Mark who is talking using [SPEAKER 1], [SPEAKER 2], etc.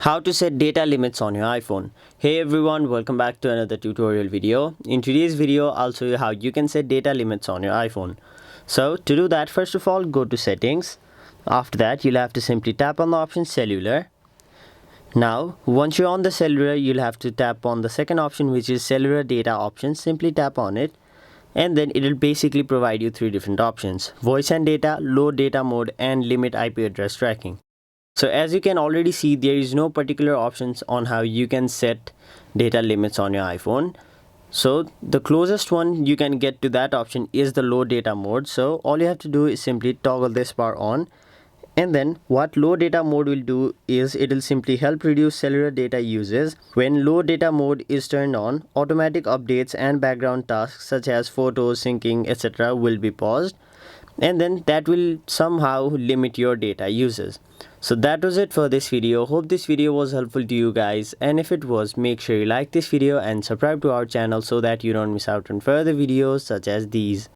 [SPEAKER 1] How to set data limits on your iPhone. Hey everyone, welcome back to another tutorial video. In today's video, I'll show you how you can set data limits on your iPhone. So to do that, first of all, go to settings. After that, you'll have to simply tap on the option cellular. Now, once you're on the cellular, you'll have to tap on the second option, which is cellular data option. Simply tap on it. And then it'll basically provide you three different options: voice and data, low data mode, and limit IP address tracking. So as you can already see, there is no particular options on how you can set data limits on your iPhone. So the closest one you can get to that option is the low data mode. So all you have to do is simply toggle this bar on. And then what low data mode will do is it will simply help reduce cellular data uses. When low data mode is turned on, automatic updates and background tasks such as photos, syncing, etc. will be paused, and then that will somehow limit your data uses. So that was it for this video. Hope this video was helpful to you guys, and if it was, make sure you like this video and subscribe to our channel so that you don't miss out on further videos such as these.